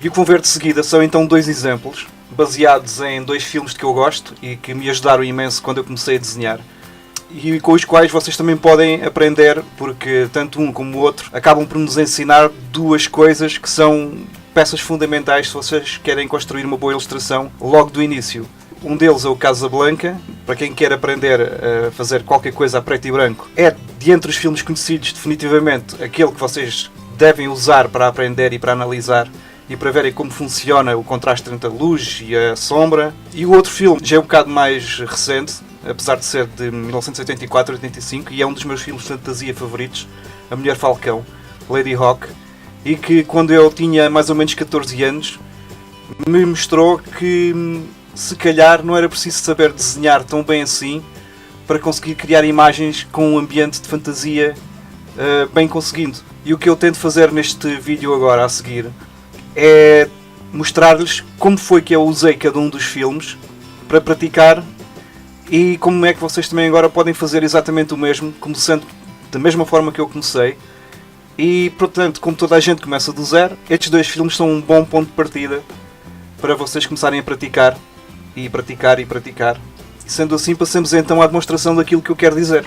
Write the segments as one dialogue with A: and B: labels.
A: E o que vão ver de seguida são então 2 exemplos, baseados em 2 filmes de que eu gosto e que me ajudaram imenso quando eu comecei a desenhar. E com os quais vocês também podem aprender, porque tanto um como o outro acabam por nos ensinar 2 coisas que são peças fundamentais se vocês querem construir uma boa ilustração logo do início. Um deles é o Casablanca, para quem quer aprender a fazer qualquer coisa a preto e branco. É, de entre os filmes conhecidos, definitivamente aquele que vocês devem usar para aprender e para analisar e para verem como funciona o contraste entre a luz e a sombra. E o outro filme já é um bocado mais recente, apesar de ser de 1984-85, e é um dos meus filmes de fantasia favoritos, A Mulher Falcão, Lady Hawk, e que quando eu tinha mais ou menos 14 anos me mostrou que se calhar não era preciso saber desenhar tão bem assim para conseguir criar imagens com um ambiente de fantasia bem conseguindo. E o que eu tento fazer neste vídeo agora a seguir é mostrar-lhes como foi que eu usei cada um dos filmes para praticar e como é que vocês também agora podem fazer exatamente o mesmo, começando da mesma forma que eu comecei. E, portanto, como toda a gente começa do zero, estes 2 filmes são um bom ponto de partida para vocês começarem a praticar e praticar e praticar. E sendo assim, passamos então à demonstração daquilo que eu quero dizer.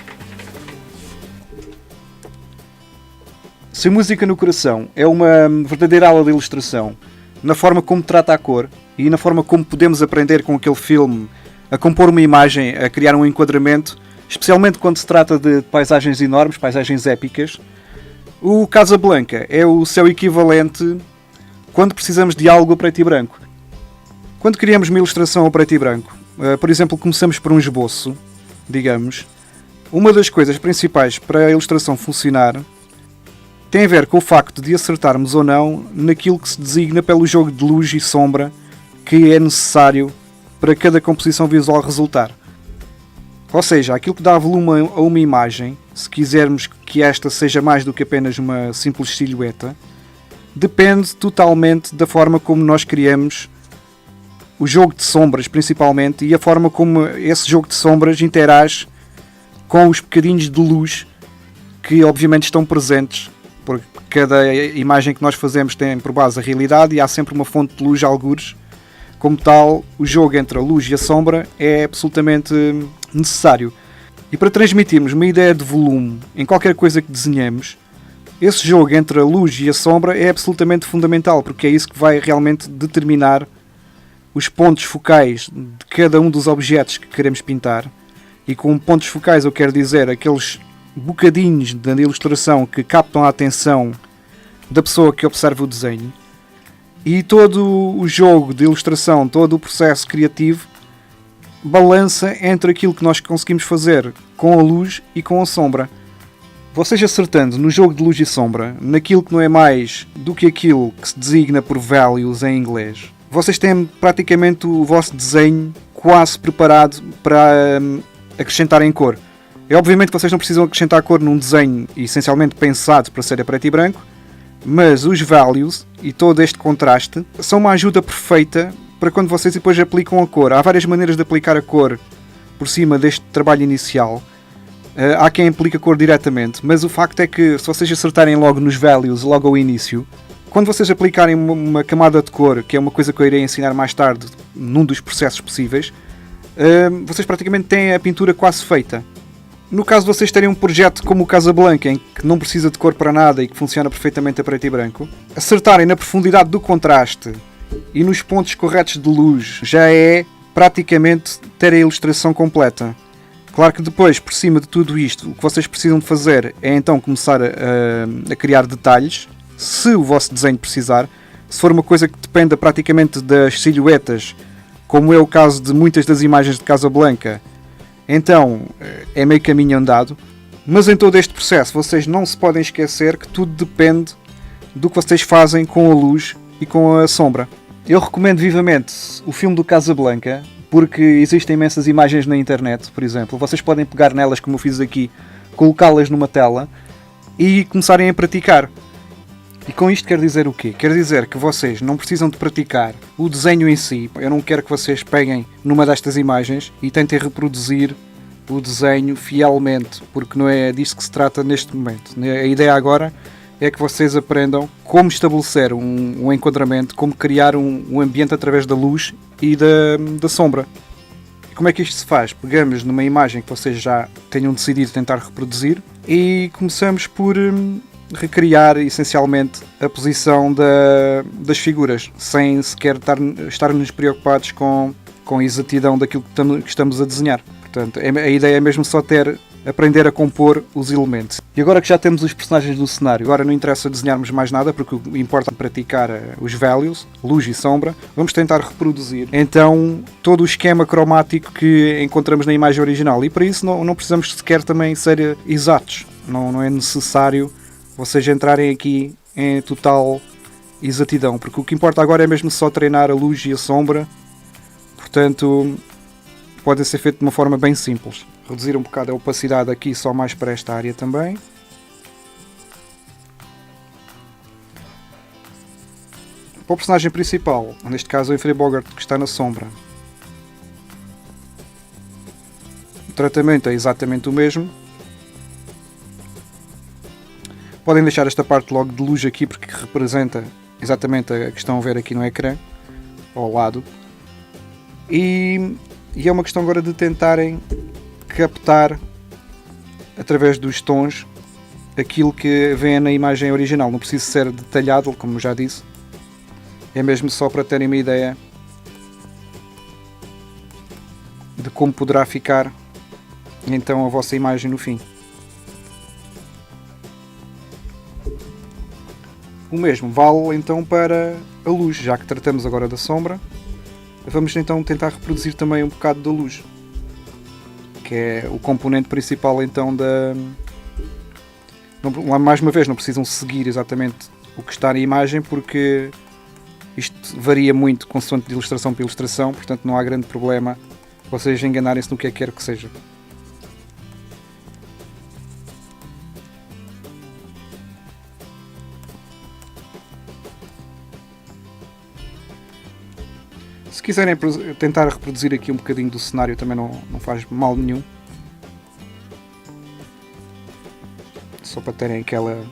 A: Se a Música no Coração é uma verdadeira aula de ilustração na forma como trata a cor e na forma como podemos aprender com aquele filme a compor uma imagem, a criar um enquadramento, especialmente quando se trata de paisagens enormes, paisagens épicas, o Casablanca é o seu equivalente quando precisamos de algo a preto e branco. Quando criamos uma ilustração a preto e branco, por exemplo, começamos por um esboço, digamos, uma das coisas principais para a ilustração funcionar tem a ver com o facto de acertarmos ou não naquilo que se designa pelo jogo de luz e sombra que é necessário para cada composição visual resultar. Ou seja, aquilo que dá volume a uma imagem, se quisermos que esta seja mais do que apenas uma simples silhueta, depende totalmente da forma como nós criamos o jogo de sombras, principalmente, e a forma como esse jogo de sombras interage com os bocadinhos de luz que obviamente estão presentes, porque cada imagem que nós fazemos tem por base a realidade e há sempre uma fonte de luz algures. Como tal, o jogo entre a luz e a sombra é absolutamente necessário. E para transmitirmos uma ideia de volume em qualquer coisa que desenhemos, esse jogo entre a luz e a sombra é absolutamente fundamental, porque é isso que vai realmente determinar os pontos focais de cada um dos objetos que queremos pintar. E com pontos focais eu quero dizer aqueles bocadinhos da ilustração que captam a atenção da pessoa que observa o desenho. E todo o jogo de ilustração, todo o processo criativo balança entre aquilo que nós conseguimos fazer com a luz e com a sombra. Vocês acertando no jogo de luz e sombra, naquilo que não é mais do que aquilo que se designa por values em inglês, vocês têm praticamente o vosso desenho quase preparado para acrescentar em cor. É obviamente que vocês não precisam acrescentar cor num desenho essencialmente pensado para ser a preto e branco, mas os values e todo este contraste são uma ajuda perfeita para quando vocês depois aplicam a cor. Há várias maneiras de aplicar a cor por cima deste trabalho inicial. Há quem aplique a cor diretamente, mas o facto é que se vocês acertarem logo nos values, logo ao início, quando vocês aplicarem uma camada de cor, que é uma coisa que eu irei ensinar mais tarde num dos processos possíveis, vocês praticamente têm a pintura quase feita. No caso de vocês terem um projeto como o Casablanca, em que não precisa de cor para nada e que funciona perfeitamente a preto e branco, acertarem na profundidade do contraste e nos pontos corretos de luz já é praticamente ter a ilustração completa. Claro que depois, por cima de tudo isto, o que vocês precisam de fazer é então começar a criar detalhes, se o vosso desenho precisar. Se for uma coisa que dependa praticamente das silhuetas, como é o caso de muitas das imagens de Casablanca, então é meio caminho andado. Mas em todo este processo vocês não se podem esquecer que tudo depende do que vocês fazem com a luz e com a sombra. Eu recomendo vivamente o filme do Casablanca, porque existem imensas imagens na internet, por exemplo. Vocês podem pegar nelas, como eu fiz aqui, colocá-las numa tela e começarem a praticar. E com isto quer dizer o quê? Quer dizer que vocês não precisam de praticar o desenho em si. Eu não quero que vocês peguem numa destas imagens e tentem reproduzir o desenho fielmente, porque não é disso que se trata neste momento. A ideia agora é que vocês aprendam como estabelecer um enquadramento, como criar um ambiente através da luz e da sombra. E como é que isto se faz? Pegamos numa imagem que vocês já tenham decidido tentar reproduzir e começamos por recriar essencialmente a posição das figuras, sem sequer estarmos preocupados com a exatidão daquilo que estamos a desenhar. Portanto, a ideia é mesmo só aprender a compor os elementos. E agora que já temos os personagens no cenário, agora não interessa desenharmos mais nada, porque o que importa é praticar os values, luz e sombra. Vamos tentar reproduzir então todo o esquema cromático que encontramos na imagem original. E para isso não precisamos sequer também ser exatos. Não é necessário vocês entrarem aqui em total exatidão, porque o que importa agora é mesmo só treinar a luz e a sombra. Portanto, pode ser feito de uma forma bem simples. Reduzir um bocado a opacidade aqui só mais para esta área também. Para o personagem principal, neste caso o Humphrey Bogart, que está na sombra, o tratamento é exatamente o mesmo. Podem deixar esta parte logo de luz aqui porque representa exatamente a que estão a ver aqui no ecrã, ao lado. E é uma questão agora de tentarem captar, através dos tons, aquilo que vem na imagem original. Não precisa ser detalhado, como já disse. É mesmo só para terem uma ideia de como poderá ficar então a vossa imagem no fim. O mesmo vale então para a luz, já que tratamos agora da sombra. Vamos então tentar reproduzir também um bocado da luz, que é o componente principal então da... Mais uma vez, não precisam seguir exatamente o que está na imagem, porque isto varia muito consoante de ilustração para ilustração, portanto não há grande problema vocês enganarem-se no que é que quer que seja. Se quiserem tentar reproduzir aqui um bocadinho do cenário também não faz mal nenhum. Só para terem aquela...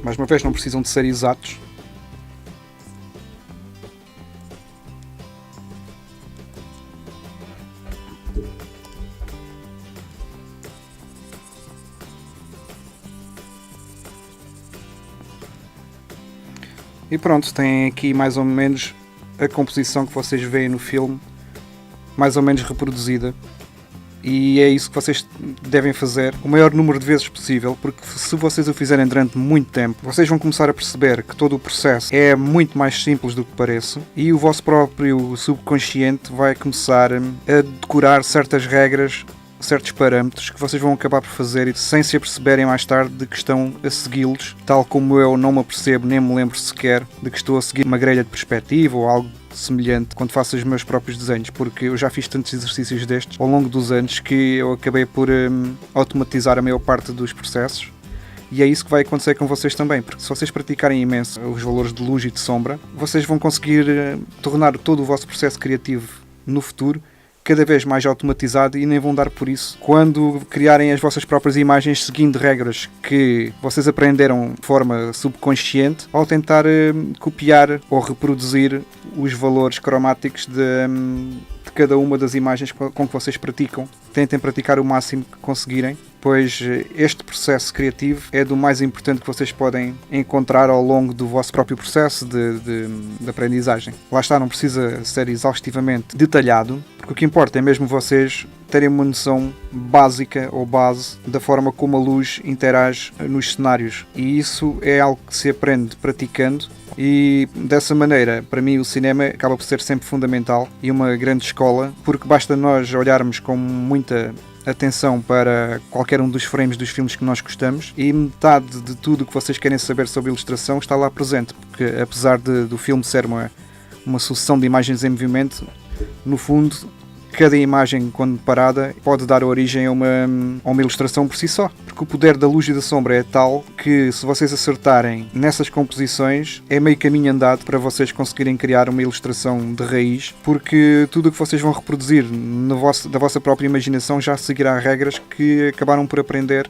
A: Mais uma vez, não precisam de ser exatos. E pronto, têm aqui mais ou menos a composição que vocês veem no filme, mais ou menos reproduzida. E é isso que vocês devem fazer o maior número de vezes possível, porque se vocês o fizerem durante muito tempo, vocês vão começar a perceber que todo o processo é muito mais simples do que parece, e o vosso próprio subconsciente vai começar a decorar certas regras, certos parâmetros que vocês vão acabar por fazer sem se aperceberem mais tarde de que estão a segui-los, tal como eu não me apercebo nem me lembro sequer de que estou a seguir uma grelha de perspectiva ou algo semelhante quando faço os meus próprios desenhos, porque eu já fiz tantos exercícios destes ao longo dos anos que eu acabei por automatizar a maior parte dos processos. E é isso que vai acontecer com vocês também, porque se vocês praticarem imenso os valores de luz e de sombra, vocês vão conseguir tornar todo o vosso processo criativo no futuro cada vez mais automatizado e nem vão dar por isso quando criarem as vossas próprias imagens seguindo regras que vocês aprenderam de forma subconsciente ao tentar copiar ou reproduzir os valores cromáticos de cada uma das imagens com que vocês praticam. Tentem praticar o máximo que conseguirem, pois este processo criativo é do mais importante que vocês podem encontrar ao longo do vosso próprio processo de aprendizagem. Lá está, não precisa ser exaustivamente detalhado, porque o que importa é mesmo vocês terem uma noção básica ou base da forma como a luz interage nos cenários. E isso é algo que se aprende praticando. E dessa maneira, para mim, o cinema acaba por ser sempre fundamental e uma grande escola, porque basta nós olharmos com muita atenção para qualquer um dos frames dos filmes que nós gostamos e metade de tudo o que vocês querem saber sobre ilustração está lá presente, porque apesar do filme ser uma sucessão de imagens em movimento, no fundo, cada imagem, quando parada, pode dar origem a uma ilustração por si só. Porque o poder da luz e da sombra é tal que, se vocês acertarem nessas composições, é meio caminho andado para vocês conseguirem criar uma ilustração de raiz, porque tudo o que vocês vão reproduzir da vossa própria imaginação já seguirá regras que acabaram por aprender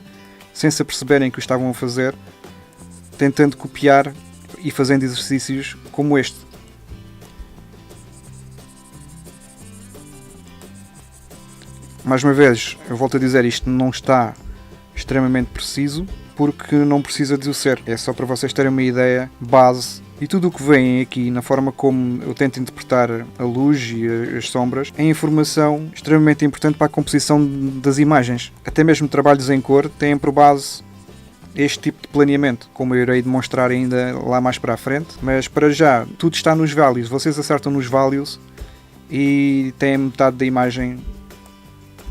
A: sem se aperceberem que o estavam a fazer, tentando copiar e fazendo exercícios como este. Mais uma vez, eu volto a dizer, isto não está extremamente preciso, porque não precisa de o ser. É só para vocês terem uma ideia base. E tudo o que vem aqui, na forma como eu tento interpretar a luz e as sombras, é informação extremamente importante para a composição das imagens. Até mesmo trabalhos em cor têm por base este tipo de planeamento, como eu irei demonstrar ainda lá mais para a frente. Mas para já, tudo está nos values. Vocês acertam nos values e têm metade da imagem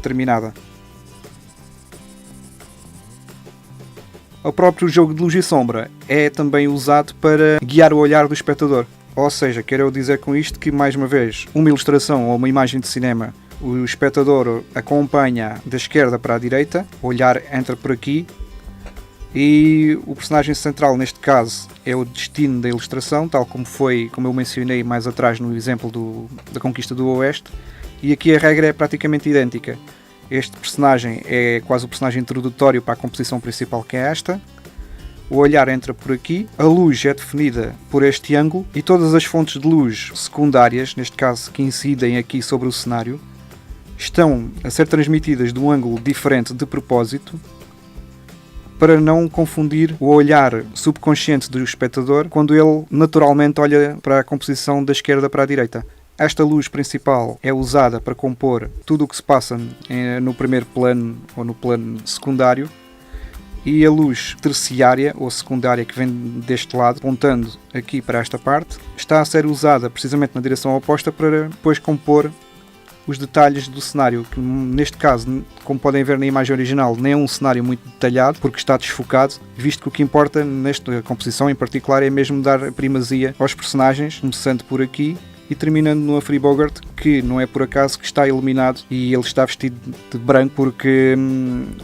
A: terminada. O próprio jogo de luz e sombra é também usado para guiar o olhar do espectador. Ou seja, quero eu dizer com isto que, mais uma vez, uma ilustração ou uma imagem de cinema, o espectador acompanha da esquerda para a direita, o olhar entra por aqui e o personagem central, neste caso, é o destino da ilustração, tal como foi, como eu mencionei mais atrás no exemplo da Conquista do Oeste, e aqui a regra é praticamente idêntica. Este personagem é quase o personagem introdutório para a composição principal, que é esta. O olhar entra por aqui, a luz é definida por este ângulo e todas as fontes de luz secundárias, neste caso que incidem aqui sobre o cenário, estão a ser transmitidas de um ângulo diferente de propósito para não confundir o olhar subconsciente do espectador quando ele naturalmente olha para a composição da esquerda para a direita. Esta luz principal é usada para compor tudo o que se passa no primeiro plano ou no plano secundário, e a luz terciária ou secundária que vem deste lado, apontando aqui para esta parte, está a ser usada precisamente na direção oposta para depois compor os detalhes do cenário, que neste caso, como podem ver na imagem original, nem é um cenário muito detalhado, porque está desfocado, visto que o que importa nesta composição em particular é mesmo dar primazia aos personagens, começando por aqui e terminando no Humphrey Bogart, que não é por acaso que está iluminado e ele está vestido de branco, porque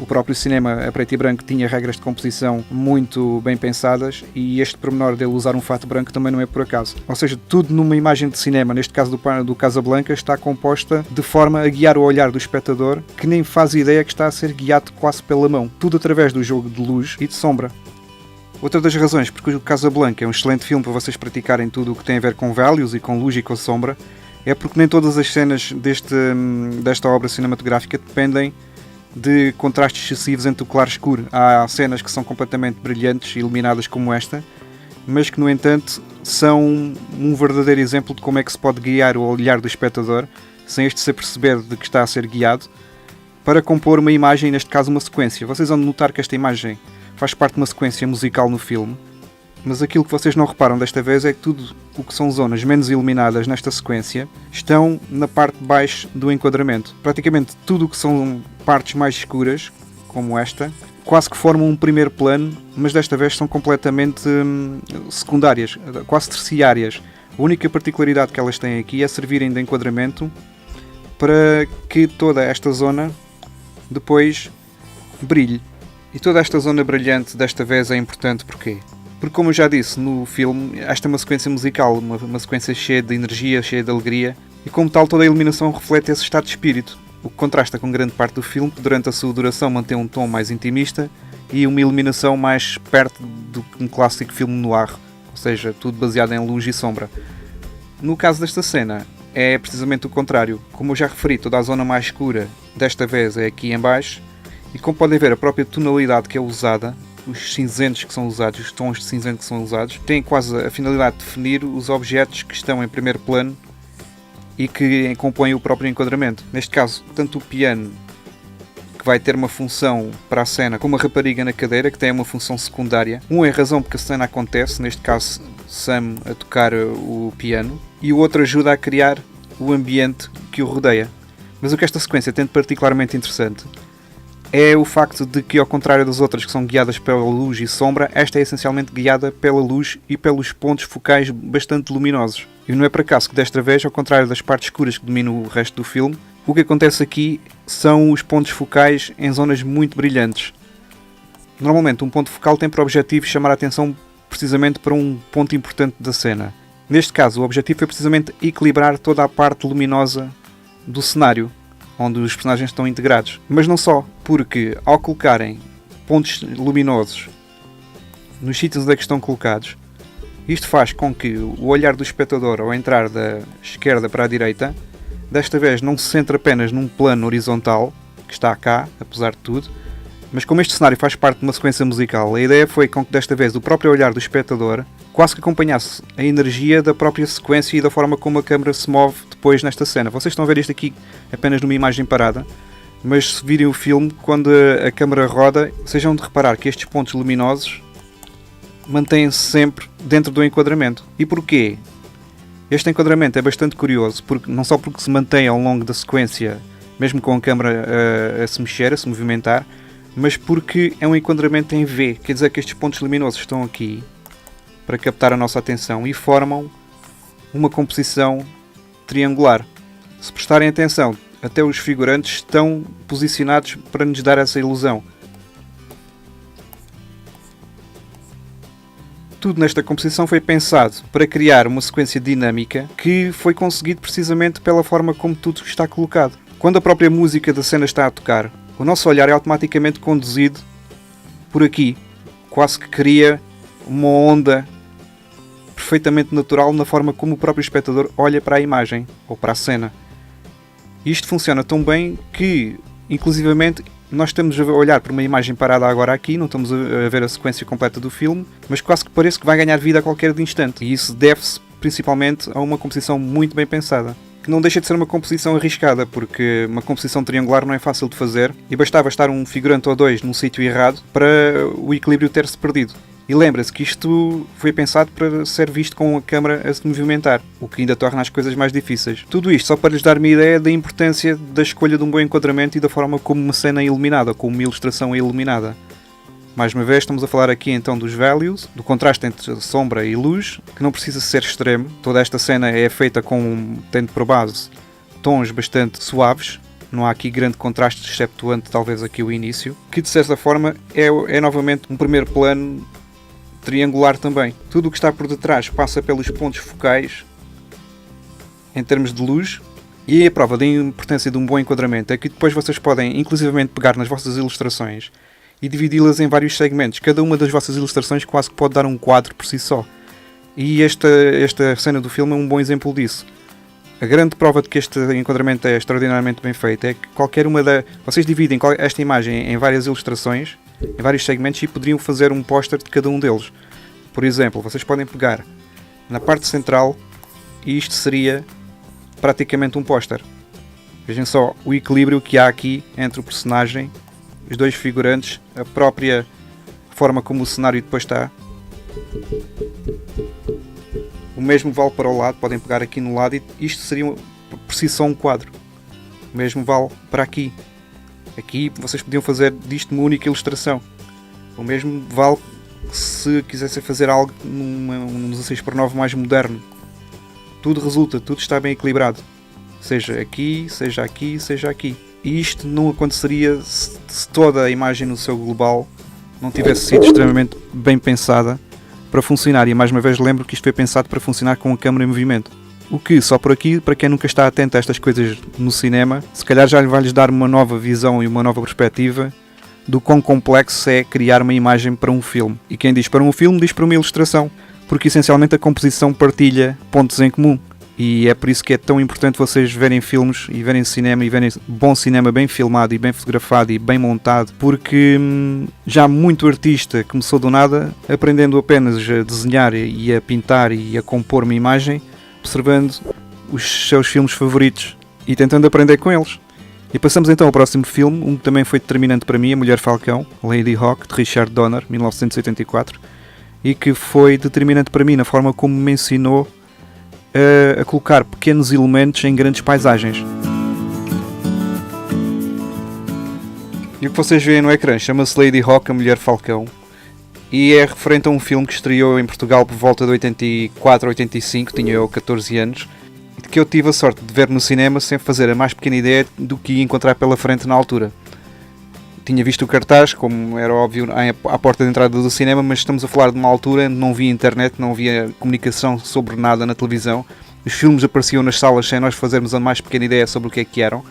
A: o próprio cinema a preto e branco tinha regras de composição muito bem pensadas, e este pormenor dele usar um fato branco também não é por acaso. Ou seja, tudo numa imagem de cinema, neste caso do Casablanca, está composta de forma a guiar o olhar do espectador, que nem faz ideia que está a ser guiado quase pela mão, tudo através do jogo de luz e de sombra. Outra das razões porque o Casablanca é um excelente filme para vocês praticarem tudo o que tem a ver com values e com luz e com sombra é porque nem todas as cenas desta obra cinematográfica dependem de contrastes excessivos entre o claro e o escuro. Há cenas que são completamente brilhantes e iluminadas como esta, mas que no entanto são um verdadeiro exemplo de como é que se pode guiar o olhar do espectador sem este se aperceber de que está a ser guiado, para compor uma imagem, neste caso uma sequência. Vocês vão notar que esta imagem faz parte de uma sequência musical no filme, mas aquilo que vocês não reparam desta vez é que tudo o que são zonas menos iluminadas nesta sequência estão na parte de baixo do enquadramento. Praticamente tudo o que são partes mais escuras, como esta, quase que formam um primeiro plano, mas desta vez são completamente secundárias, quase terciárias. A única particularidade que elas têm aqui é servirem de enquadramento para que toda esta zona depois brilhe. E toda esta zona brilhante desta vez é importante porquê? Porque, como eu já disse no filme, esta é uma sequência musical, uma sequência cheia de energia, cheia de alegria, e como tal toda a iluminação reflete esse estado de espírito, o que contrasta com grande parte do filme, que durante a sua duração mantém um tom mais intimista e uma iluminação mais perto do que um clássico filme noir, ou seja, tudo baseado em luz e sombra. No caso desta cena, é precisamente o contrário. Como eu já referi, toda a zona mais escura desta vez é aqui em baixo, e como podem ver, a própria tonalidade que é usada, os cinzentos que são usados, os tons de cinzento que são usados, têm quase a finalidade de definir os objetos que estão em primeiro plano e que compõem o próprio enquadramento. Neste caso, tanto o piano, que vai ter uma função para a cena, como a rapariga na cadeira, que tem uma função secundária. Um é a razão porque a cena acontece, neste caso Sam a tocar o piano, e o outro ajuda a criar o ambiente que o rodeia. Mas o que esta sequência tem de particularmente interessante é o facto de que, ao contrário das outras que são guiadas pela luz e sombra, esta é essencialmente guiada pela luz e pelos pontos focais bastante luminosos. E não é por acaso que desta vez, ao contrário das partes escuras que dominam o resto do filme, o que acontece aqui são os pontos focais em zonas muito brilhantes. Normalmente um ponto focal tem por objetivo chamar a atenção precisamente para um ponto importante da cena. Neste caso, o objetivo é precisamente equilibrar toda a parte luminosa do cenário, onde os personagens estão integrados. Mas não só, porque ao colocarem pontos luminosos nos sítios onde é que estão colocados. Isto faz com que o olhar do espectador, ao entrar da esquerda para a direita, desta vez não se centre apenas num plano horizontal, que está cá, apesar de tudo, mas como este cenário faz parte de uma sequência musical, a ideia foi com que desta vez o próprio olhar do espectador quase que acompanhasse a energia da própria sequência e da forma como a câmera se move depois nesta cena. Vocês estão a ver isto aqui apenas numa imagem parada, mas se virem o filme, quando a câmera roda, sejam de reparar que estes pontos luminosos mantêm-se sempre dentro do enquadramento. E porquê? Este enquadramento é bastante curioso, porque, não só porque se mantém ao longo da sequência, mesmo com a câmera a se mexer, a se movimentar, mas porque é um enquadramento em V, quer dizer que estes pontos luminosos estão aqui para captar a nossa atenção e formam uma composição triangular. Se prestarem atenção, até os figurantes estão posicionados para nos dar essa ilusão. Tudo nesta composição foi pensado para criar uma sequência dinâmica que foi conseguido precisamente pela forma como tudo está colocado. Quando a própria música da cena está a tocar, o nosso olhar é automaticamente conduzido por aqui. Quase que cria uma onda perfeitamente natural na forma como o próprio espectador olha para a imagem ou para a cena. Isto funciona tão bem que, inclusivamente, nós estamos a olhar para uma imagem parada agora aqui, não estamos a ver a sequência completa do filme, mas quase que parece que vai ganhar vida a qualquer instante. E isso deve-se principalmente a uma composição muito bem pensada, que não deixa de ser uma composição arriscada, porque uma composição triangular não é fácil de fazer e bastava estar um figurante ou dois num sítio errado para o equilíbrio ter-se perdido. E lembra-se que isto foi pensado para ser visto com a câmera a se movimentar, o que ainda torna as coisas mais difíceis. Tudo isto só para lhes dar uma ideia da importância da escolha de um bom enquadramento e da forma como uma cena é iluminada, como uma ilustração é iluminada. Mais uma vez estamos a falar aqui então dos values, do contraste entre sombra e luz, que não precisa ser extremo. Toda esta cena é feita tendo por base tons bastante suaves. Não há aqui grande contraste, exceptuante talvez aqui o início, que de certa forma é novamente um primeiro plano triangular também. Tudo o que está por detrás passa pelos pontos focais em termos de luz, e a prova da importância de um bom enquadramento é que depois vocês podem inclusivamente pegar nas vossas ilustrações e dividi-las em vários segmentos. Cada uma das vossas ilustrações quase que pode dar um quadro por si só. E esta cena do filme é um bom exemplo disso. A grande prova de que este enquadramento é extraordinariamente bem feito é que vocês dividem esta imagem em várias ilustrações, em vários segmentos, e poderiam fazer um póster de cada um deles. Por exemplo, vocês podem pegar na parte central e isto seria praticamente um póster. Vejam só o equilíbrio que há aqui entre o personagem, os dois figurantes, a própria forma como o cenário depois está. O mesmo vale para o lado, podem pegar aqui no lado e isto seria por si só um quadro. O mesmo vale para aqui. Aqui vocês podiam fazer disto uma única ilustração. O mesmo vale se quisessem fazer algo num 16:9 mais moderno. Tudo resulta, tudo está bem equilibrado. Seja aqui, seja aqui, seja aqui. E isto não aconteceria se toda a imagem no seu global não tivesse sido extremamente bem pensada para funcionar. E mais uma vez lembro que isto foi pensado para funcionar com a câmera em movimento. O que, só por aqui, para quem nunca está atento a estas coisas no cinema, se calhar já vai-lhes dar uma nova visão e uma nova perspectiva do quão complexo é criar uma imagem para um filme. E quem diz para um filme, diz para uma ilustração, porque essencialmente a composição partilha pontos em comum. E é por isso que é tão importante vocês verem filmes e verem cinema e verem bom cinema bem filmado e bem fotografado e bem montado, porque já muito artista começou do nada, aprendendo apenas a desenhar e a pintar e a compor uma imagem, observando os seus filmes favoritos e tentando aprender com eles. E passamos então ao próximo filme, um que também foi determinante para mim, A Mulher Falcão, Lady Hawk, de Richard Donner, 1984, e que foi determinante para mim na forma como me ensinou a colocar pequenos elementos em grandes paisagens. E o que vocês veem no ecrã chama-se Lady Hawk, A Mulher Falcão, e é referente a um filme que estreou em Portugal por volta de 84, 85, tinha eu 14 anos, e que eu tive a sorte de ver no cinema sem fazer a mais pequena ideia do que ia encontrar pela frente na altura. Tinha visto o cartaz, como era óbvio, à porta de entrada do cinema, mas estamos a falar de uma altura onde não havia internet, não havia comunicação sobre nada na televisão. Os filmes apareciam nas salas sem nós fazermos a mais pequena ideia sobre o que é que eram.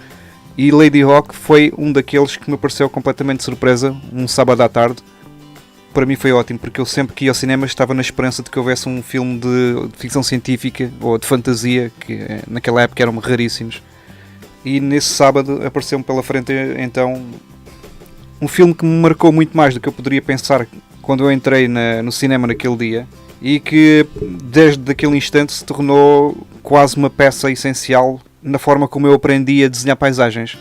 A: E Ladyhawke foi um daqueles que me pareceu completamente de surpresa, um sábado à tarde. Para mim foi ótimo, porque eu sempre que ia ao cinema estava na esperança de que houvesse um filme de ficção científica ou de fantasia, que naquela época eram raríssimos. E nesse sábado apareceu-me pela frente então um filme que me marcou muito mais do que eu poderia pensar quando eu entrei no cinema naquele dia, e que desde aquele instante se tornou quase uma peça essencial na forma como eu aprendi a desenhar paisagens.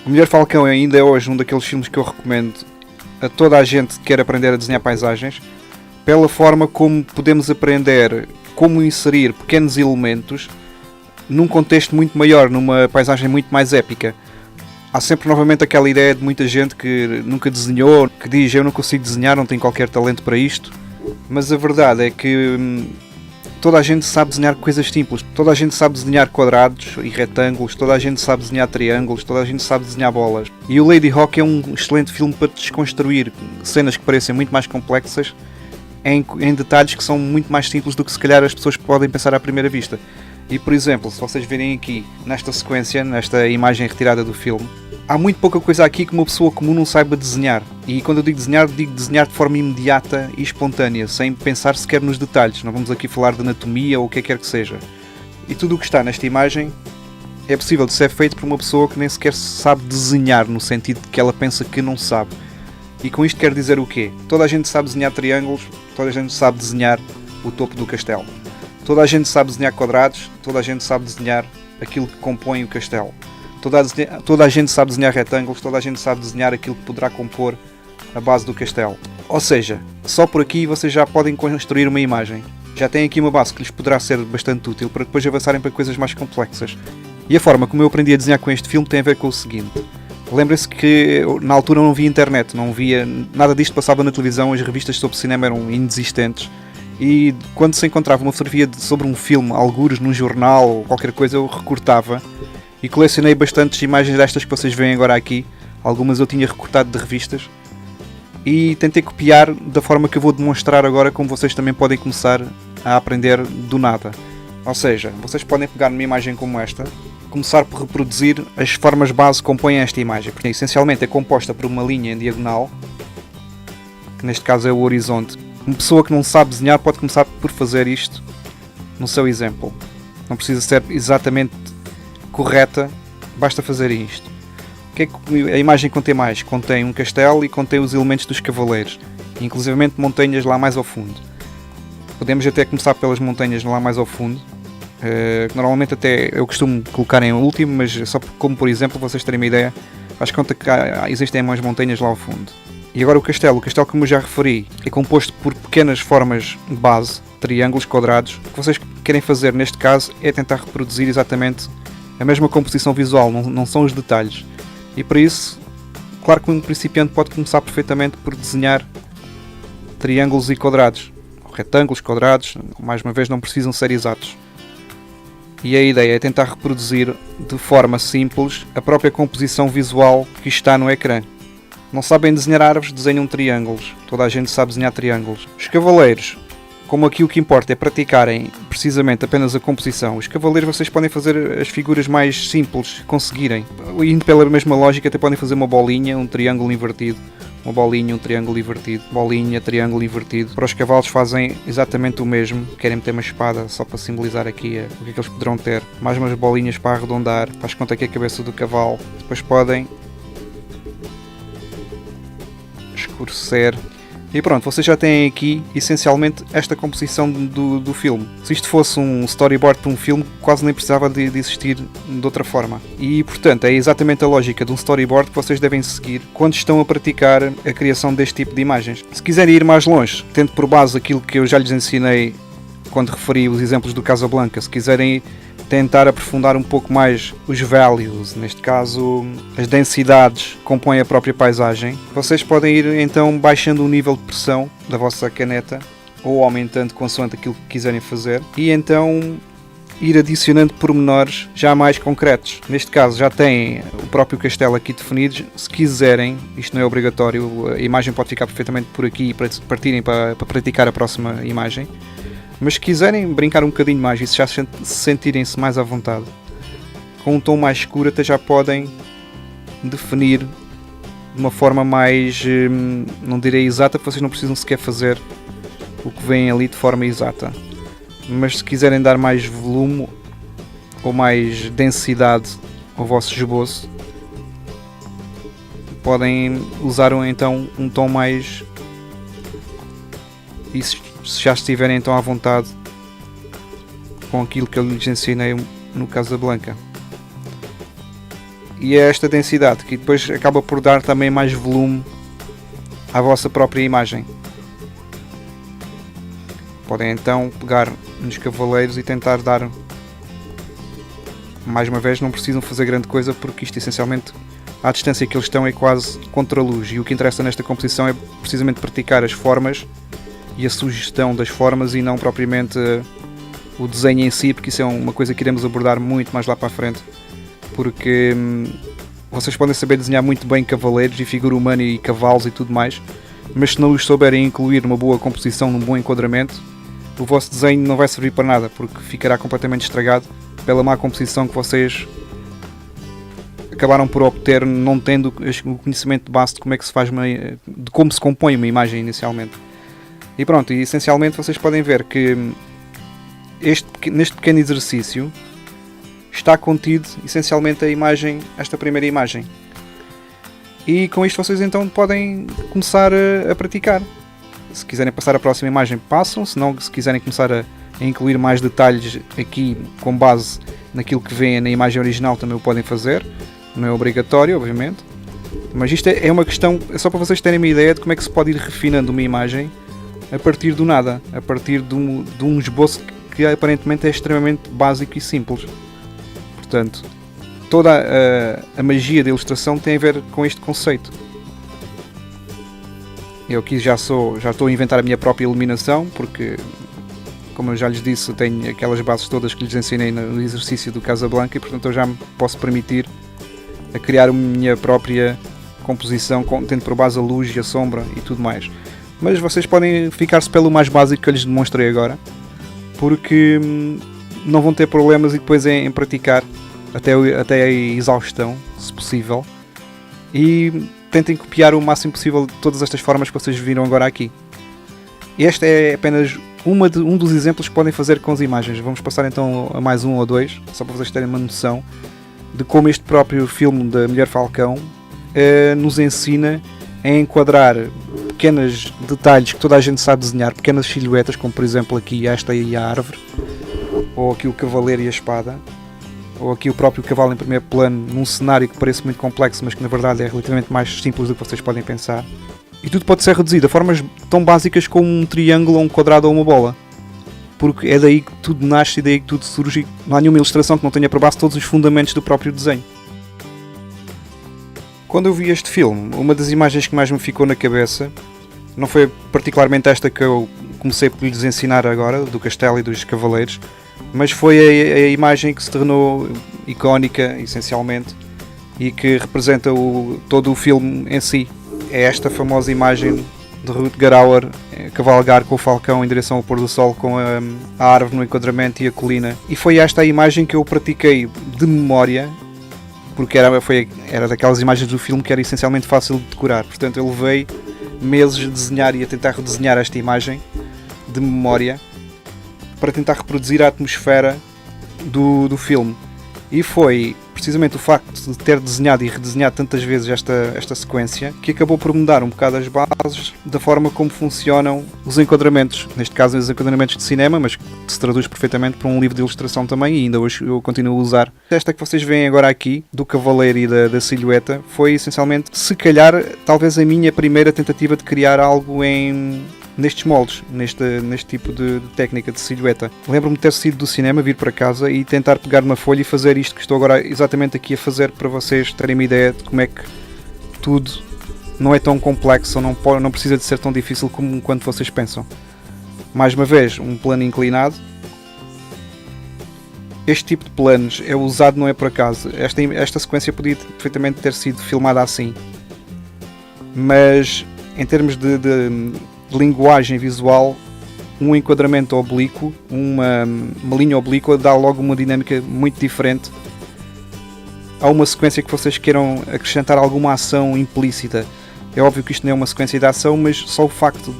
A: O Mulher Falcão ainda é hoje um daqueles filmes que eu recomendo a toda a gente que quer aprender a desenhar paisagens, pela forma como podemos aprender como inserir pequenos elementos num contexto muito maior, numa paisagem muito mais épica. Há sempre novamente aquela ideia de muita gente que nunca desenhou, que diz: eu não consigo desenhar, não tenho qualquer talento para isto. Mas a verdade é que toda a gente sabe desenhar coisas simples, toda a gente sabe desenhar quadrados e retângulos, toda a gente sabe desenhar triângulos, toda a gente sabe desenhar bolas. E o Ladyhawke é um excelente filme para desconstruir cenas que parecem muito mais complexas em detalhes que são muito mais simples do que se calhar as pessoas podem pensar à primeira vista. E por exemplo, se vocês virem aqui nesta sequência, nesta imagem retirada do filme, há muito pouca coisa aqui que uma pessoa comum não saiba desenhar. E quando eu digo desenhar de forma imediata e espontânea, sem pensar sequer nos detalhes. Não vamos aqui falar de anatomia ou o que quer que seja. E tudo o que está nesta imagem é possível de ser feito por uma pessoa que nem sequer sabe desenhar, no sentido de que ela pensa que não sabe. E com isto quer dizer o quê? Toda a gente sabe desenhar triângulos, toda a gente sabe desenhar o topo do castelo. Toda a gente sabe desenhar quadrados, toda a gente sabe desenhar aquilo que compõe o castelo. Toda a gente sabe desenhar retângulos, toda a gente sabe desenhar aquilo que poderá compor a base do castelo. Ou seja, só por aqui vocês já podem construir uma imagem. Já têm aqui uma base que lhes poderá ser bastante útil para depois avançarem para coisas mais complexas. E a forma como eu aprendi a desenhar com este filme tem a ver com o seguinte. Lembrem-se que na altura não havia internet, não havia nada disto passava na televisão, as revistas sobre cinema eram inexistentes. E quando se encontrava uma fotografia sobre um filme, algures num jornal ou qualquer coisa, eu recortava e colecionei bastantes imagens destas que vocês veem agora aqui. Algumas eu tinha recortado de revistas e tentei copiar da forma que eu vou demonstrar agora, como vocês também podem começar a aprender do nada. Ou seja, vocês podem pegar numa imagem como esta, começar por reproduzir as formas base que compõem esta imagem, porque essencialmente é composta por uma linha em diagonal, que neste caso é o horizonte. Uma pessoa que não sabe desenhar pode começar por fazer isto no seu exemplo. Não precisa ser exatamente correta, basta fazer isto. O que é que a imagem contém mais? Contém um castelo e contém os elementos dos cavaleiros, inclusivamente montanhas lá mais ao fundo. Podemos até começar pelas montanhas lá mais ao fundo, que normalmente até eu costumo colocar em último, mas só como por exemplo, vocês terem uma ideia, faz conta que existem mais montanhas lá ao fundo. E agora o castelo como eu já referi, é composto por pequenas formas de base, triângulos, quadrados. O que vocês querem fazer neste caso é tentar reproduzir exatamente a mesma composição visual, não são os detalhes. E para isso, claro que um principiante pode começar perfeitamente por desenhar triângulos e quadrados. Retângulos, quadrados, mais uma vez não precisam ser exatos. E a ideia é tentar reproduzir de forma simples a própria composição visual que está no ecrã. Não sabem desenhar árvores, desenham triângulos. Toda a gente sabe desenhar triângulos. Os cavaleiros, como aqui o que importa é praticarem precisamente apenas a composição, os cavaleiros vocês podem fazer as figuras mais simples que conseguirem. Indo pela mesma lógica, até podem fazer uma bolinha, um triângulo invertido. Uma bolinha, um triângulo invertido. Bolinha, triângulo invertido. Para os cavalos fazem exatamente o mesmo. Querem meter uma espada só para simbolizar aqui o que é que eles poderão ter. Mais umas bolinhas para arredondar. Faz conta que é a cabeça do cavalo. Depois podem escurecer. E pronto, vocês já têm aqui essencialmente esta composição do filme. Se isto fosse um storyboard para um filme, quase nem precisava de existir de outra forma. E portanto, é exatamente a lógica de um storyboard que vocês devem seguir quando estão a praticar a criação deste tipo de imagens. Se quiserem ir mais longe, tendo por base aquilo que eu já lhes ensinei quando referi os exemplos do Casablanca, se quiserem tentar aprofundar um pouco mais os values, neste caso as densidades que compõem a própria paisagem, vocês podem ir então baixando o nível de pressão da vossa caneta ou aumentando consoante aquilo que quiserem fazer e então ir adicionando pormenores já mais concretos. Neste caso já têm o próprio castelo aqui definido. Se quiserem, isto não é obrigatório, a imagem pode ficar perfeitamente por aqui para partirem para praticar a próxima imagem. Mas se quiserem brincar um bocadinho mais e se já sentirem-se mais à vontade, com um tom mais escuro até já podem definir de uma forma mais, não direi exata, porque vocês não precisam sequer fazer o que vem ali de forma exata. Mas se quiserem dar mais volume ou mais densidade ao vosso esboço, podem usar então um tom mais, e se já estiverem então à vontade com aquilo que eu lhes ensinei no Casablanca. E é esta densidade que depois acaba por dar também mais volume à vossa própria imagem. Podem então pegar nos cavaleiros e tentar dar, mais uma vez, não precisam fazer grande coisa, porque isto essencialmente, à distância que eles estão, é quase contra a luz, e o que interessa nesta composição é precisamente praticar as formas e a sugestão das formas, e não propriamente o desenho em si, porque isso é uma coisa que iremos abordar muito mais lá para a frente, porque vocês podem saber desenhar muito bem cavaleiros e figura humana e cavalos e tudo mais, mas se não os souberem incluir numa boa composição, num bom enquadramento, o vosso desenho não vai servir para nada, porque ficará completamente estragado pela má composição que vocês acabaram por obter, não tendo o conhecimento de base de como é que se faz de como se compõe uma imagem inicialmente. E pronto, e essencialmente vocês podem ver que neste pequeno exercício está contido essencialmente a imagem, esta primeira imagem. E com isto vocês então podem começar a praticar. Se quiserem passar a próxima imagem, passam. Se quiserem começar a incluir mais detalhes aqui com base naquilo que vem na imagem original, também o podem fazer. Não é obrigatório, obviamente. Mas isto é uma questão, é só para vocês terem uma ideia de como é que se pode ir refinando uma imagem a partir do nada. A partir de um esboço que aparentemente é extremamente básico e simples. Portanto, toda a magia da ilustração tem a ver com este conceito. Eu aqui já estou a inventar a minha própria iluminação, porque, como eu já lhes disse, eu tenho aquelas bases todas que lhes ensinei no exercício do Casablanca, e portanto eu já me posso permitir a criar a minha própria composição, tendo por base a luz e a sombra e tudo mais. Mas vocês podem ficar-se pelo mais básico que eu lhes demonstrei agora, porque não vão ter problemas e depois em praticar até a exaustão, se possível, e tentem copiar o máximo possível de todas estas formas que vocês viram agora aqui. Este é apenas um dos exemplos que podem fazer com as imagens. Vamos passar então a mais um ou dois, só para vocês terem uma noção de como este próprio filme da Mulher Falcão nos ensina a enquadrar pequenos detalhes que toda a gente sabe desenhar, pequenas silhuetas, como por exemplo aqui esta e a árvore, ou aqui o cavaleiro e a espada, ou aqui o próprio cavalo em primeiro plano, num cenário que parece muito complexo, mas que na verdade é relativamente mais simples do que vocês podem pensar. E tudo pode ser reduzido a formas tão básicas como um triângulo, ou um quadrado ou uma bola. Porque é daí que tudo nasce e daí que tudo surge, e não há nenhuma ilustração que não tenha por base todos os fundamentos do próprio desenho. Quando eu vi este filme, uma das imagens que mais me ficou na cabeça, não foi particularmente esta que eu comecei por lhes ensinar agora, do castelo e dos cavaleiros, mas foi a imagem que se tornou icónica, essencialmente, e que representa todo o filme em si. É esta famosa imagem de Rutger Hauer cavalgar com o falcão em direção ao pôr do sol, com a árvore no enquadramento e a colina. E foi esta a imagem que eu pratiquei de memória, porque era daquelas imagens do filme que era essencialmente fácil de decorar. Portanto, eu levei meses a desenhar e a tentar redesenhar esta imagem de memória para tentar reproduzir a atmosfera do filme. E foi precisamente o facto de ter desenhado e redesenhado tantas vezes esta sequência que acabou por mudar um bocado as bases da forma como funcionam os enquadramentos. Neste caso, os enquadramentos de cinema, mas que se traduz perfeitamente para um livro de ilustração também, e ainda hoje eu continuo a usar. Esta que vocês veem agora aqui, do cavaleiro e da silhueta, foi essencialmente, se calhar, talvez a minha primeira tentativa de criar algo nestes moldes, neste tipo de técnica de silhueta. Lembro-me de ter sido do cinema, vir para casa e tentar pegar uma folha e fazer isto que estou agora exatamente aqui a fazer, para vocês terem uma ideia de como é que tudo não é tão complexo, ou não precisa de ser tão difícil como quanto vocês pensam. Mais uma vez, um plano inclinado. Este tipo de planos é usado, não é por acaso. Esta sequência podia perfeitamente ter sido filmada assim. Mas, em termos de linguagem visual, um enquadramento oblíquo, uma linha oblíqua, dá logo uma dinâmica muito diferente há uma sequência que vocês queiram acrescentar alguma ação implícita. É óbvio que isto não é uma sequência de ação, mas só o facto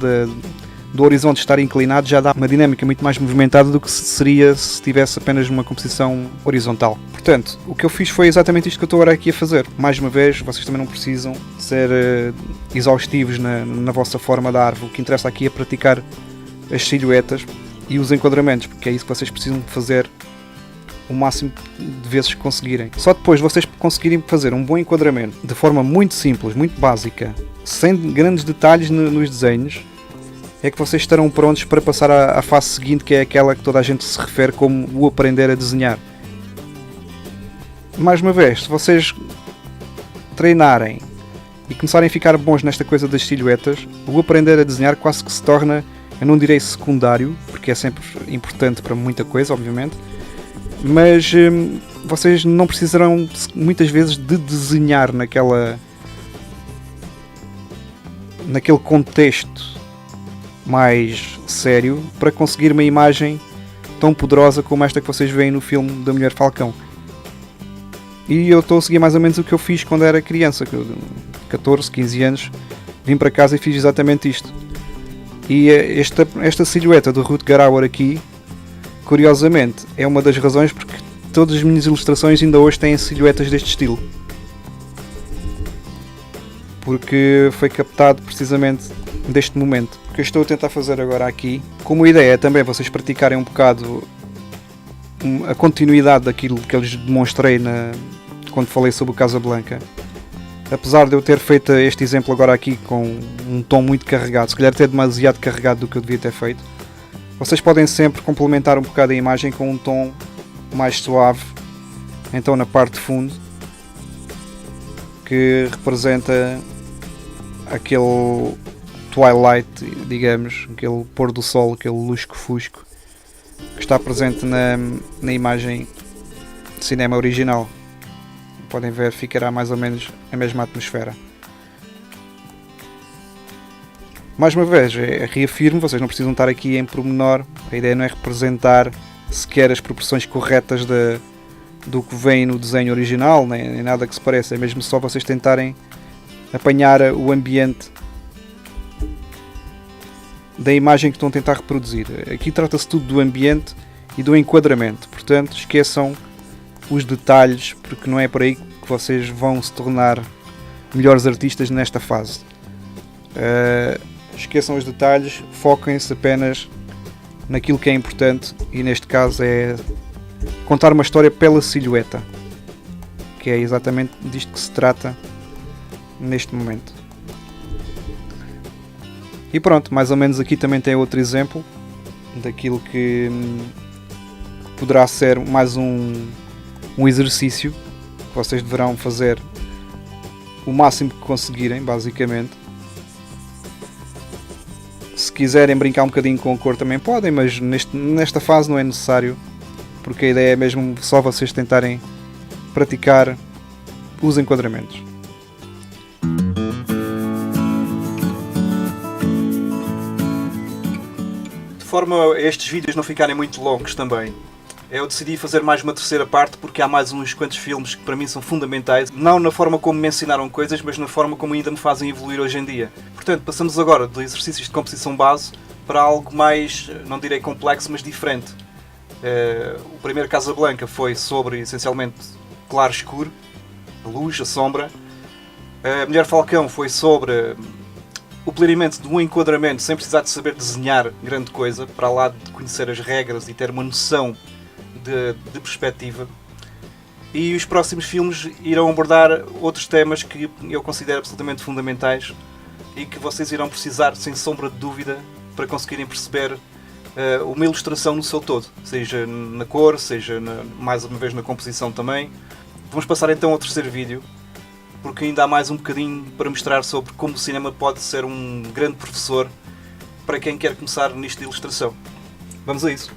A: do horizonte estar inclinado já dá uma dinâmica muito mais movimentada do que seria se tivesse apenas uma composição horizontal. Portanto, o que eu fiz foi exatamente isto que eu estou agora aqui a fazer. Mais uma vez, vocês também não precisam ser exaustivos na vossa forma da árvore. O que interessa aqui é praticar as silhuetas e os enquadramentos, porque é isso que vocês precisam fazer o máximo de vezes que conseguirem. Só depois de vocês conseguirem fazer um bom enquadramento de forma muito simples, muito básica, sem grandes detalhes nos desenhos, é que vocês estarão prontos para passar à fase seguinte, que é aquela que toda a gente se refere como o aprender a desenhar. Mais uma vez, se vocês treinarem e começarem a ficar bons nesta coisa das silhuetas, o aprender a desenhar quase que se torna, eu não direi secundário, porque é sempre importante para muita coisa, obviamente, mas vocês não precisarão muitas vezes de desenhar naquele contexto mais sério para conseguir uma imagem tão poderosa como esta que vocês veem no filme da Mulher Falcão. E eu estou a seguir mais ou menos o que eu fiz quando era criança, 14, 15 anos, vim para casa e fiz exatamente isto. E esta silhueta do Rutger Hauer aqui, curiosamente, é uma das razões porque todas as minhas ilustrações ainda hoje têm silhuetas deste estilo. Porque foi captado precisamente deste momento. O que eu estou a tentar fazer agora aqui, como ideia é também vocês praticarem um bocado a continuidade daquilo que eu lhes demonstrei quando falei sobre o Casablanca. Apesar de eu ter feito este exemplo agora aqui com um tom muito carregado, se calhar até demasiado carregado do que eu devia ter feito, vocês podem sempre complementar um bocado a imagem com um tom mais suave, então na parte de fundo, que representa aquele twilight, digamos, aquele pôr do sol, aquele lusco-fusco que está presente na imagem de cinema original. Podem ver, ficará mais ou menos a mesma atmosfera. Mais uma vez, reafirmo, vocês não precisam estar aqui em pormenor, a ideia não é representar sequer as proporções corretas do que vem no desenho original, nem nada que se pareça, é mesmo só vocês tentarem apanhar o ambiente da imagem que estão a tentar reproduzir. Aqui trata-se tudo do ambiente e do enquadramento, portanto esqueçam os detalhes, porque não é por aí que vocês vão se tornar melhores artistas nesta fase. Esqueçam os detalhes, foquem-se apenas naquilo que é importante, e neste caso é contar uma história pela silhueta, que é exatamente disto que se trata neste momento. E pronto, mais ou menos aqui também tem outro exemplo daquilo que poderá ser mais um exercício que vocês deverão fazer o máximo que conseguirem, basicamente. Se quiserem brincar um bocadinho com a cor também podem, mas nesta fase não é necessário, porque a ideia é mesmo só vocês tentarem praticar os enquadramentos. De forma a estes vídeos não ficarem muito longos também, eu decidi fazer mais uma terceira parte porque há mais uns quantos filmes que para mim são fundamentais, não na forma como me ensinaram coisas, mas na forma como ainda me fazem evoluir hoje em dia. Portanto, passamos agora de exercícios de composição base para algo mais, não direi complexo, mas diferente. O primeiro Casablanca foi sobre, essencialmente, claro-escuro, a luz, a sombra. A Mulher Falcão foi sobre o polimento de um enquadramento sem precisar de saber desenhar grande coisa, para lá de conhecer as regras e ter uma noção de perspectiva. E os próximos filmes irão abordar outros temas que eu considero absolutamente fundamentais e que vocês irão precisar, sem sombra de dúvida, para conseguirem perceber uma ilustração no seu todo, seja na cor, seja mais uma vez na composição também. Vamos passar então ao terceiro vídeo, porque ainda há mais um bocadinho para mostrar sobre como o cinema pode ser um grande professor para quem quer começar nisto de ilustração. Vamos a isso!